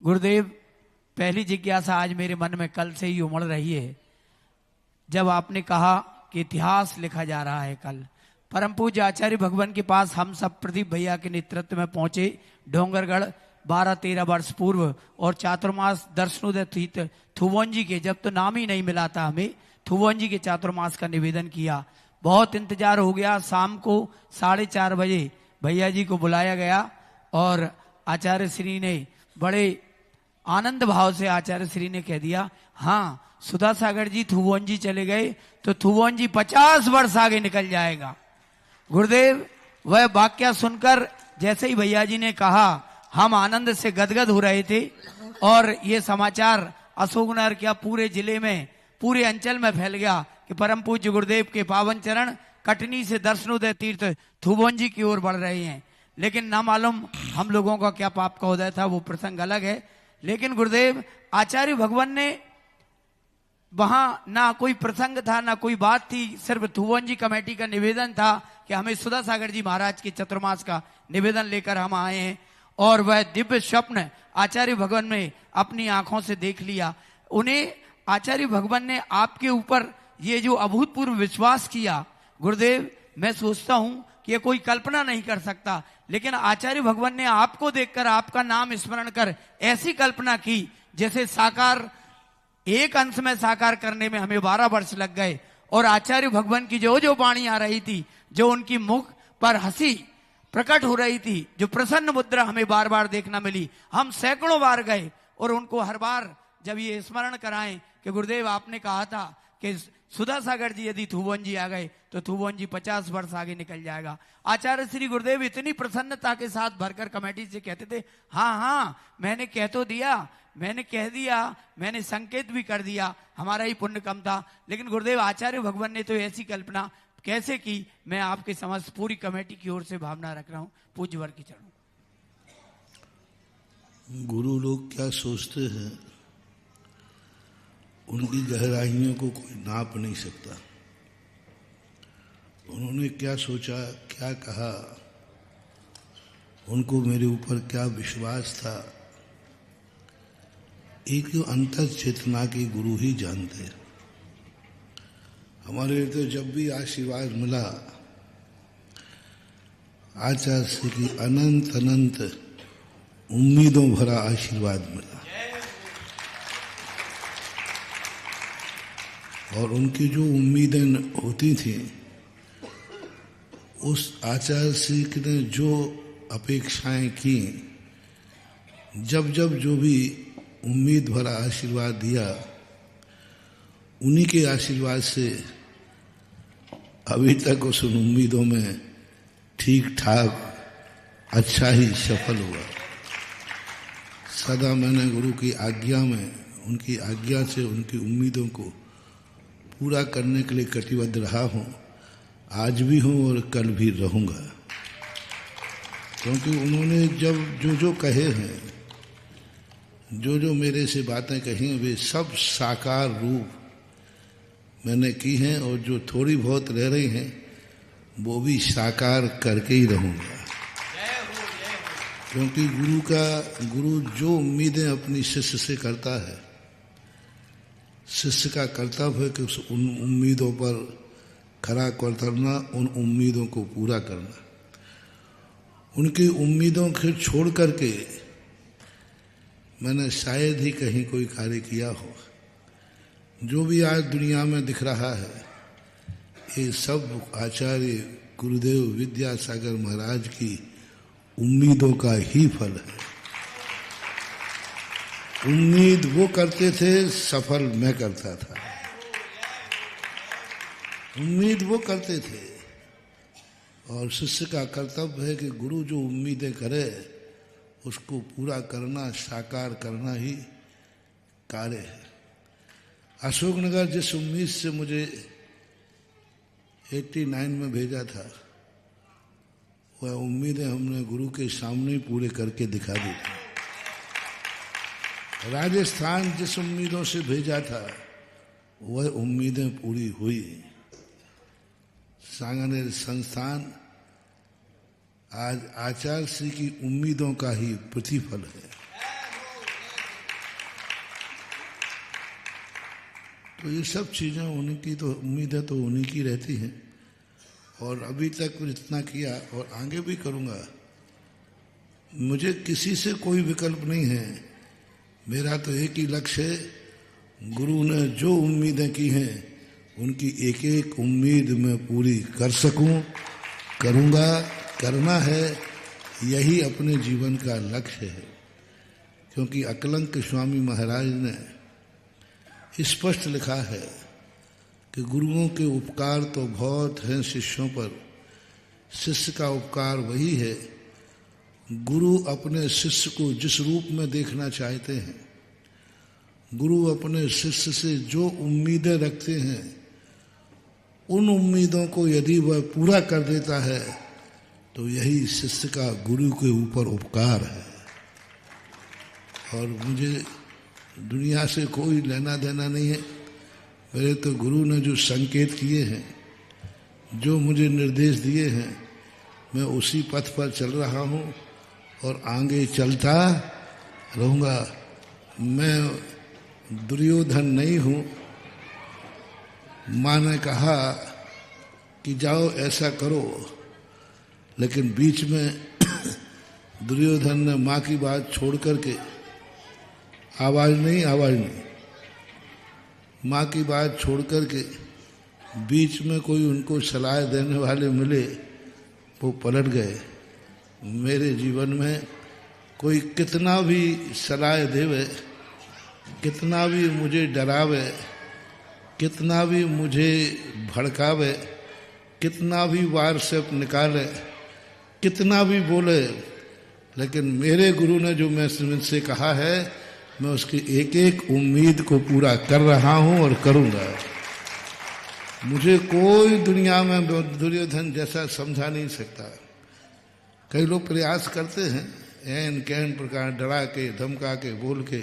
गुरुदेव, पहली जिज्ञासा आज मेरे मन में कल से ही उमड़ रही है। जब आपने कहा कि इतिहास लिखा जा रहा है, कल परम पूज्य आचार्य भगवान के पास हम सब प्रदीप भैया के नेतृत्व में पहुंचे डोंगरगढ़ 12-13 वर्ष पूर्व, और चातुर्मास दर्शनोदय तीर्थ थुवोन जी के, जब तो नाम ही नहीं मिला था हमें, थुवोन जी के चातुर्मास का निवेदन किया। बहुत इंतजार हो गया। शाम को 4:30 बजे भैया जी को बुलाया गया और आचार्य श्री ने बड़े आनंद भाव से आचार्य श्री ने कह दिया, हाँ सुधा सागर जी थुवोन जी चले गए तो थुवोन जी 50 वर्ष आगे निकल जाएगा। गुरुदेव, वह वाक्य सुनकर जैसे ही भैया जी ने कहा, हम आनंद से गदगद हो रहे थे और ये समाचार अशोकनगर क्या पूरे जिले में, पूरे अंचल में फैल गया कि परम पूज्य गुरुदेव के पावन चरण कटनी से दर्शनोदय तीर्थ थुवोन जी की ओर बढ़ रहे हैं। लेकिन ना मालूम हम लोगों का क्या पाप का उदय था, वो प्रसंग अलग है। लेकिन गुरुदेव, आचार्य भगवान ने वहां ना कोई प्रसंग था, ना कोई बात थी, सिर्फ थुवोन जी कमेटी का निवेदन था कि हमें सुधा सागर जी महाराज के चतुर्मास का निवेदन लेकर हम आए हैं। और वह दिव्य स्वप्न आचार्य भगवान ने अपनी आंखों से देख लिया। उन्हें आचार्य भगवान ने आपके ऊपर ये जो अभूतपूर्व विश्वास किया, गुरुदेव मैं सोचता हूं कि ये कोई कल्पना नहीं कर सकता। लेकिन आचार्य भगवान ने आपको देखकर, आपका नाम स्मरण कर ऐसी कल्पना की जैसे साकार, एक अंश में साकार करने में हमें 12 वर्ष लग गए। और आचार्य भगवान की जो जो वाणी आ रही थी, जो उनकी मुख पर हंसी प्रकट हो रही थी, जो प्रसन्न मुद्रा हमें बार बार देखना मिली, हम सैकड़ों बार गए और उनको हर बार जब ये स्मरण कराएं कि गुरुदेव आपने कहा था कि सुधा सागर जी यदि थुवोन जी आ गए तो थुवोन जी 50 वर्ष आगे निकल जाएगा। आचार्य श्री गुरुदेव इतनी प्रसन्नता के साथ भरकर कमेटी से कहते थे, हाँ हाँ मैंने कह तो दिया, मैंने कह दिया, मैंने संकेत भी कर दिया, हमारा ही पुण्य कम था। लेकिन गुरुदेव आचार्य भगवान ने तो ऐसी कल्पना कैसे की, मैं आपके समझ पूरी कमेटी की ओर से भावना रख रहा हूं। पूज्य वर की चरणों। गुरु लोग क्या सोचते हैं, उनकी गहराइयों को कोई नाप नहीं सकता। उन्होंने क्या सोचा, क्या कहा, उनको मेरे ऊपर क्या विश्वास था, एक अंतर चेतना के गुरु ही जानते हैं। हमारे तो जब भी आशीर्वाद मिला, आचार्य श्री की अनंत अनंत उम्मीदों भरा आशीर्वाद मिला। और उनकी जो उम्मीदें होती थी, उस आचार्य श्री ने जो अपेक्षाएं की, जब जब जो भी उम्मीद भरा आशीर्वाद दिया, उन्हीं के आशीर्वाद से अभी तक उस उम्मीदों में ठीक ठाक अच्छा ही सफल हुआ। सदा मैंने गुरु की आज्ञा में, उनकी आज्ञा से उनकी उम्मीदों को पूरा करने के लिए कटिबद्ध रहा हूं, आज भी हूं और कल भी रहूंगा। क्योंकि उन्होंने जब जो जो कहे हैं, जो जो मेरे से बातें कही, वे सब साकार रूप मैंने की हैं, और जो थोड़ी बहुत रह रही हैं वो भी साकार करके ही रहूंगा। क्योंकि गुरु जो उम्मीदें अपनी शिष्य से करता है, शिष्य का कर्तव्य है कि उन उम्मीदों पर खरा उतरना, उन उम्मीदों को पूरा करना। उनकी उम्मीदों को छोड़ करके मैंने शायद ही कहीं कोई कार्य किया हो। जो भी आज दुनिया में दिख रहा है, ये सब आचार्य गुरुदेव विद्यासागर महाराज की उम्मीदों का ही फल है। उम्मीद वो करते थे, सफल मैं करता था। उम्मीद वो करते थे, और शिष्य का कर्तव्य है कि गुरु जो उम्मीदें करे उसको पूरा करना, साकार करना ही कार्य है। अशोकनगर जिस उम्मीद से मुझे 89 में भेजा था, वह उम्मीदें हमने गुरु के सामने ही पूरे करके दिखा दी थी। राजस्थान जिस उम्मीदों से भेजा था, वह उम्मीदें पूरी हुई। सांगानेर संस्थान आज आचार्य श्री की उम्मीदों का ही प्रतिफल है। तो ये सब चीज़ें उन्हीं की तो उम्मीदें तो उन्हीं की रहती हैं, और अभी तक जितना किया और आगे भी करूँगा। मुझे किसी से कोई विकल्प नहीं है, मेरा तो एक ही लक्ष्य है, गुरु ने जो उम्मीदें की हैं उनकी एक एक उम्मीद मैं पूरी कर सकूं, करूँगा, करना है, यही अपने जीवन का लक्ष्य है। क्योंकि अकलंक स्वामी महाराज ने स्पष्ट लिखा है कि गुरुओं के उपकार तो बहुत हैं शिष्यों पर, शिष्य का उपकार वही है। गुरु अपने शिष्य को जिस रूप में देखना चाहते हैं, गुरु अपने शिष्य से जो उम्मीदें रखते हैं, उन उम्मीदों को यदि वह पूरा कर देता है तो यही शिष्य का गुरु के ऊपर उपकार है। और मुझे दुनिया से कोई लेना देना नहीं है। मेरे तो गुरु ने जो संकेत किए हैं, जो मुझे निर्देश दिए हैं, मैं उसी पथ पर चल रहा हूँ और आगे चलता रहूँगा। मैं दुर्योधन नहीं हूँ। माँ ने कहा कि जाओ ऐसा करो, लेकिन बीच में दुर्योधन ने माँ की बात छोड़ करके आवाज नहीं, माँ की बात छोड़ करके बीच में कोई उनको सलाह देने वाले मिले, वो पलट गए। मेरे जीवन में कोई कितना भी सलाह देवे, कितना भी मुझे डरावे, कितना भी मुझे भड़कावे, कितना भी वार से निकाले, कितना भी बोले, लेकिन मेरे गुरु ने जो मुझसे कहा है, मैं उसकी एक एक उम्मीद को पूरा कर रहा हूं और करूंगा। मुझे कोई दुनिया में दुर्योधन जैसा समझा नहीं सकता। कई लोग प्रयास करते हैं एन कैन प्रकार डरा के, धमका के, बोल के,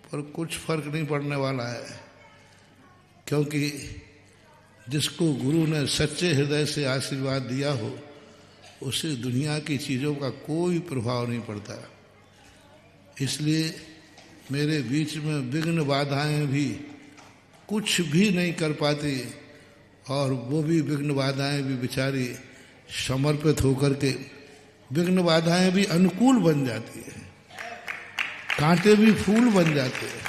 पर कुछ फर्क नहीं पड़ने वाला है। क्योंकि जिसको गुरु ने सच्चे हृदय से आशीर्वाद दिया हो, उसे दुनिया की चीज़ों का कोई प्रभाव नहीं पड़ता। इसलिए मेरे बीच में विघ्न बाधाएं भी कुछ भी नहीं कर पाती, और वो भी विघ्न बाधाएं भी बेचारी समर्पित होकर के विघ्न बाधाएं भी अनुकूल बन जाती है, कांटे भी फूल बन जाते हैं।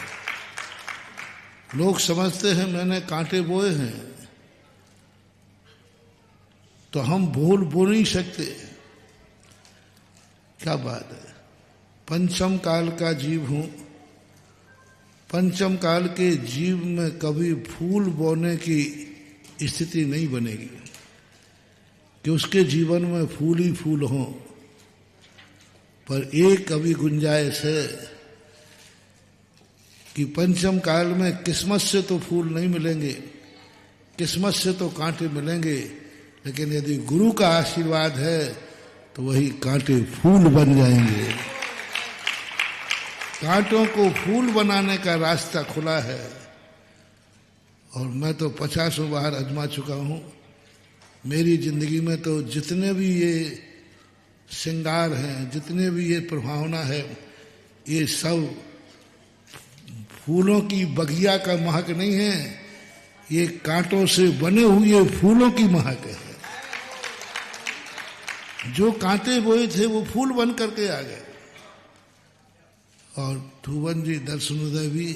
लोग समझते हैं मैंने कांटे बोए हैं तो हम बोल नहीं सकते। क्या बात है। पंचम काल का जीव हूं। पंचम काल के जीव में कभी फूल बोने की स्थिति नहीं बनेगी कि उसके जीवन में फूल ही फूल हों, पर एक कभी गुंजाइश है कि पंचम काल में किस्मत से तो फूल नहीं मिलेंगे, किस्मत से तो कांटे मिलेंगे, लेकिन यदि गुरु का आशीर्वाद है तो वही कांटे फूल बन जाएंगे। कांटों को फूल बनाने का रास्ता खुला है, और मैं तो 50 बार आजमा चुका हूँ। मेरी जिंदगी में तो जितने भी ये श्रृंगार हैं, जितने भी ये प्रभावना है, ये सब फूलों की बगिया का महक नहीं है, ये कांटों से बने हुए फूलों की महक है। जो कांटे बोए थे वो फूल बन करके आ गए। और ठुवन जी दर्शनोदय भी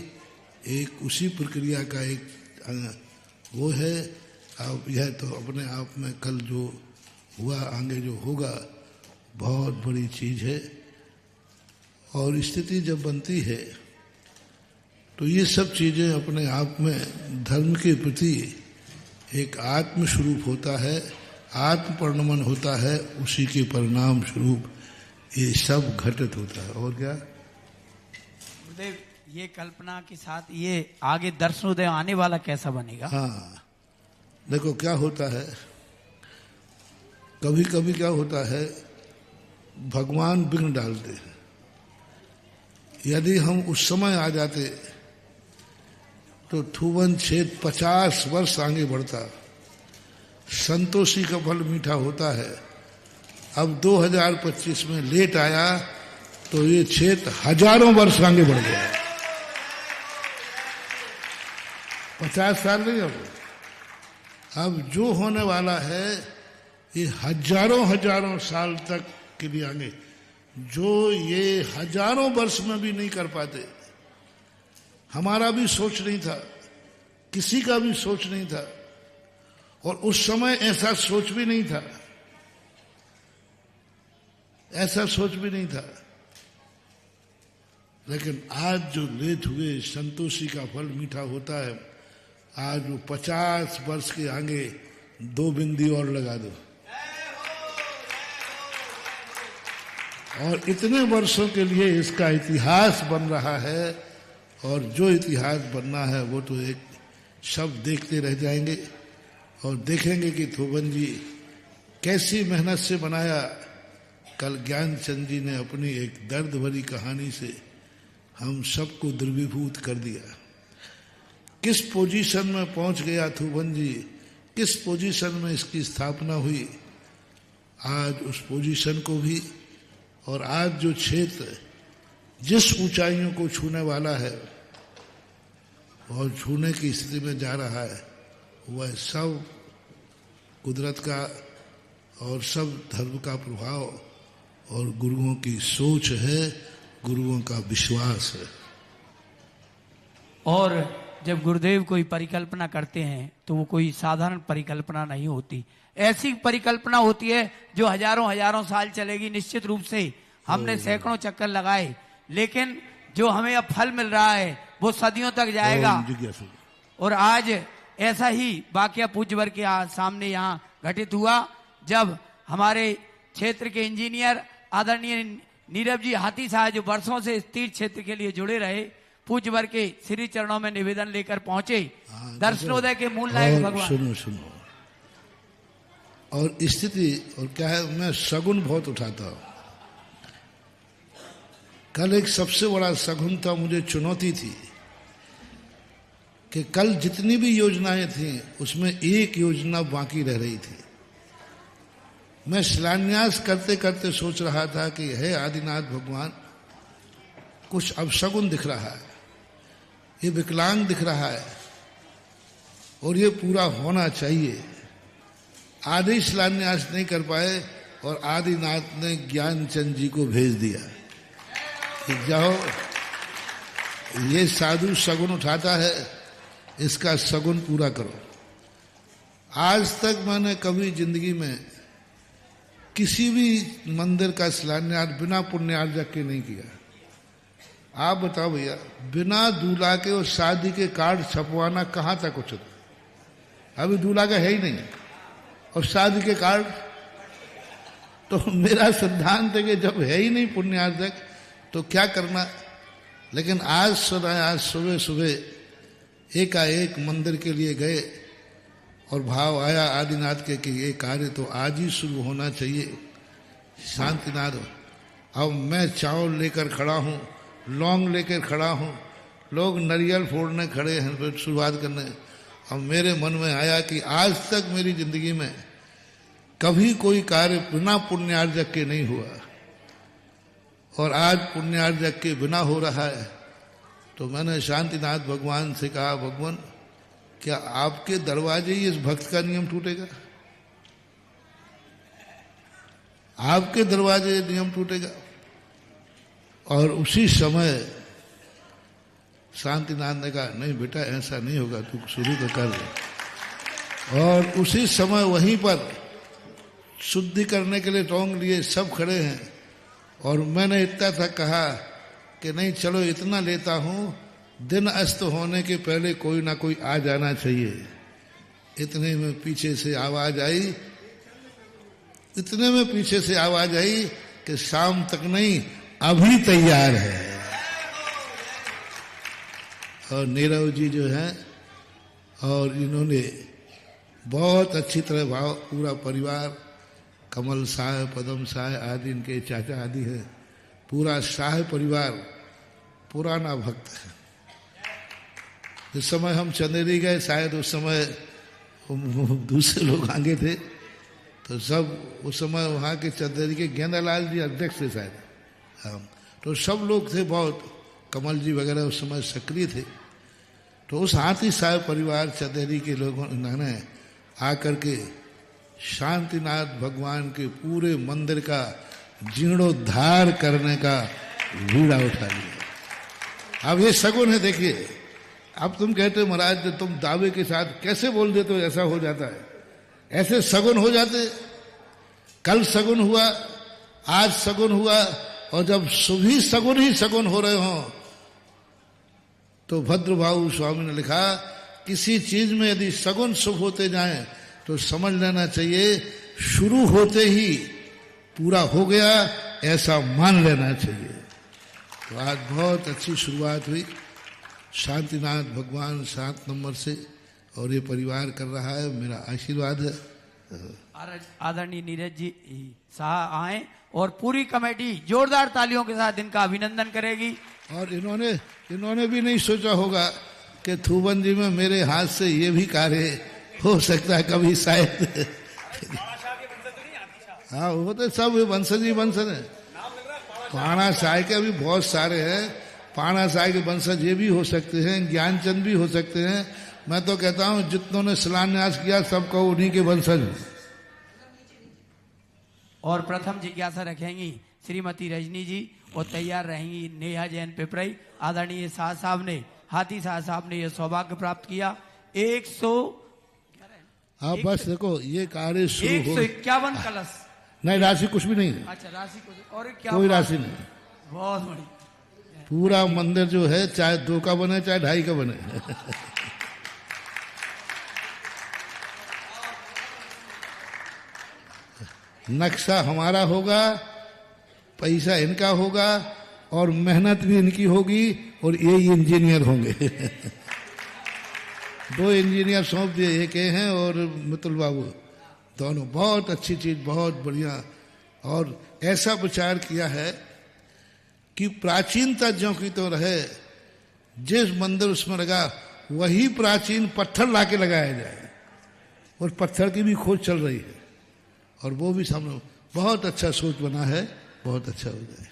एक उसी प्रक्रिया का एक वो है। अब यह तो अपने आप में कल जो हुआ, आगे जो होगा, बहुत बड़ी चीज है। और स्थिति जब बनती है तो ये सब चीजें अपने आप में धर्म के प्रति एक आत्म स्वरूप होता है, आत्म परिणमन होता है, उसी के परिणाम स्वरूप ये सब घटित होता है। और क्या गुरुदेव, ये कल्पना के साथ ये आगे दर्शनोदय आने वाला कैसा बनेगा? हाँ, देखो क्या होता है, कभी कभी क्या होता है, भगवान विघ्न डालते हैं। यदि हम उस समय आ जाते तो ठुवन छेद 50 वर्ष आगे बढ़ता। संतोषी का फल मीठा होता है। अब 2025 में लेट आया तो ये छेद हजारों वर्ष आगे बढ़ गया। 50 साल नहीं अब। अब जो होने वाला है ये हजारों हजारों साल तक के लिए आगे, जो ये हजारों वर्ष में भी नहीं कर पाते। हमारा भी सोच नहीं था, किसी का भी सोच नहीं था, और उस समय ऐसा सोच भी नहीं था, ऐसा सोच भी नहीं था। लेकिन आज जो लेट हुए, संतोषी का फल मीठा होता है। आज वो 50 वर्ष के आगे 2 बिंदी और लगा दो, और इतने वर्षों के लिए इसका इतिहास बन रहा है। और जो इतिहास बनना है वो तो एक शब्द देखते रह जाएंगे और देखेंगे कि थोबन जी कैसी मेहनत से बनाया। कल ज्ञानचंद जी ने अपनी एक दर्द भरी कहानी से हम सबको द्रवीभूत कर दिया। किस पोजीशन में पहुंच गया थोबन जी, किस पोजीशन में इसकी स्थापना हुई। आज उस पोजीशन को भी, और आज जो क्षेत्र जिस ऊंचाइयों को छूने वाला है और छूने की स्थिति में जा रहा है, वह सब कुदरत का और सब धर्म का प्रभाव और गुरुओं की सोच है, गुरुओं का विश्वास है। और जब गुरुदेव कोई परिकल्पना करते हैं तो वो कोई साधारण परिकल्पना नहीं होती, ऐसी परिकल्पना होती है जो हजारों हजारों साल चलेगी। निश्चित रूप से हमने सैकड़ों चक्कर लगाए, लेकिन जो हमें अब फल मिल रहा है वो सदियों तक जाएगा। और आज ऐसा ही वाकया पूज्यवर के सामने यहाँ घटित हुआ, जब हमारे क्षेत्र के इंजीनियर आदरणीय नीरव जी हाथी साहब, जो वर्षों से इस तीर्थ क्षेत्र के लिए जुड़े रहे, पूज्यवर के श्री चरणों में निवेदन लेकर पहुंचे। दर्शनोदय के मूल नायक भगवान। सुनो और स्थिति और क्या है, मैं सगुन बहुत उठाता हूं। कल एक सबसे बड़ा सगुन था, मुझे चुनौती थी कि कल जितनी भी योजनाएं थी उसमें एक योजना बाकी रह रही थी। मैं शिलान्यास करते करते सोच रहा था कि हे आदिनाथ भगवान, कुछ अपशगुन दिख रहा है, ये विकलांग दिख रहा है और ये पूरा होना चाहिए। आदि शिलान्यास नहीं कर पाए और आदिनाथ ने ज्ञानचंद जी को भेज दिया कि जाओ, ये साधु सगुन उठाता है, इसका सगुन पूरा करो। आज तक मैंने कभी जिंदगी में किसी भी मंदिर का शिलान्यास बिना पुण्यार्जक के नहीं किया। आप बताओ भैया, बिना दूल्हा के और शादी के कार्ड छपवाना कहाँ तक उचित? अभी दूल्हा का है ही नहीं और शादी के कार्ड, तो मेरा सिद्धांत है कि जब है ही नहीं पुण्यार्जक तो क्या करना। लेकिन आज सुना, आज सुबह सुबह एकाएक मंदिर के लिए गए और भाव आया आदिनाथ के कि ये कार्य तो आज ही शुरू होना चाहिए। शांतिनाथ, अब मैं चावल लेकर खड़ा हूँ, लौंग लेकर खड़ा हूँ, लोग नारियल फोड़ने खड़े हैं, फिर शुरुआत करने। अब मेरे मन में आया कि आज तक मेरी जिंदगी में कभी कोई कार्य बिना पुण्यार्जक के नहीं हुआ और आज पुण्यार्जक के बिना हो रहा है। तो मैंने शांतिनाथ भगवान से कहा, भगवान क्या आपके दरवाजे ही इस भक्त का नियम टूटेगा? आपके दरवाजे नियम टूटेगा? और उसी समय शांतिनाथ ने कहा, नहीं बेटा ऐसा नहीं होगा, तू शुरू तो कर दे। और उसी समय वहीं पर शुद्धि करने के लिए टोंग लिए सब खड़े हैं और मैंने इतना तक कहा कि नहीं चलो इतना लेता हूं, दिन अस्त होने के पहले कोई ना कोई आ जाना चाहिए। इतने में पीछे से आवाज आई, इतने में पीछे से आवाज आई कि शाम तक नहीं, अभी तैयार है। और नीरव जी जो हैं, और इन्होंने बहुत अच्छी तरह भाव, पूरा परिवार, कमल साह, पदम साह आदि इनके चाचा आदि है, पूरा शाह परिवार पुराना भक्त है। जिस समय हम चंदेरी गए, शायद उस समय दूसरे लोग आगे थे, तो सब उस समय वहाँ के चंदेरी के गेंदालाल जी अध्यक्ष थे शायद, तो सब लोग थे बहुत, कमल जी वगैरह उस समय सक्रिय थे। तो उस हाथी साहब परिवार चंदेरी के लोगों ने आकर के शांतिनाथ भगवान के पूरे मंदिर का जीर्णोद्धार करने का बीड़ा उठा लिया। अब ये सगुन है, देखिए। अब तुम कहते हो महाराज जो तुम दावे के साथ कैसे बोल देते हो ऐसा हो जाता है, ऐसे सगुन हो जाते। कल सगुन हुआ, आज सगुन हुआ, और जब सुबह सगुन ही सगुन हो रहे हो तो भद्रभाऊ स्वामी ने लिखा किसी चीज में यदि सगुन शुभ होते जाएं तो समझ लेना चाहिए शुरू होते ही पूरा हो गया, ऐसा मान लेना चाहिए। तो आज बहुत अच्छी शुरुआत हुई। शांतिनाथ भगवान 7 नंबर से और ये परिवार कर रहा है, मेरा आशीर्वाद है। आदरणीय नीरज जी शाह आए और पूरी कमेटी जोरदार तालियों के साथ इनका अभिनंदन करेगी। और इन्होंने भी नहीं सोचा होगा कि थूबन जी में मेरे हाथ से ये भी कार्य हो सकता है कभी शायद। हाँ, वो तो सब वंशज ही वंशज है। पाणा साय के अभी बहुत सारे हैं, पाणा साय के वंशज ये भी हो सकते हैं, ज्ञानचंद भी हो सकते हैं। मैं तो कहता हूं जितनों ने शिलान्यास किया सबको उन्हीं के वंशज। और प्रथम जिज्ञासा रखेंगी श्रीमती रजनी जी और तैयार रहेंगी नेहा जैन पिपराई। आदरणीय शाह साहब ने, हाथी शाह साहब ने यह सौभाग्य प्राप्त किया। 100 हाँ बस देखो ये कार्य शुरू हो। 151 कलश नहीं, राशि कुछ भी नहीं है। अच्छा, राशि कुछ और क्या? कोई राशि नहीं। बहुत बड़ी। पूरा मंदिर जो है चाहे 2 का बने चाहे 2.5 का बने। नक्शा हमारा होगा, पैसा इनका होगा और मेहनत भी इनकी होगी और ये इंजीनियर होंगे। 2 इंजीनियर सौंप दिए, एक ये हैं और मितुल बाबू, दोनों। बहुत अच्छी चीज, बहुत बढ़िया। और ऐसा विचार किया है कि प्राचीनता ज्यों की तो रहे, जिस मंदिर उसमें लगा वही प्राचीन पत्थर लाके लगाया जाए। और पत्थर की भी खोज चल रही है और वो भी सामने। बहुत अच्छा सोच बना है, बहुत अच्छा हो जाए।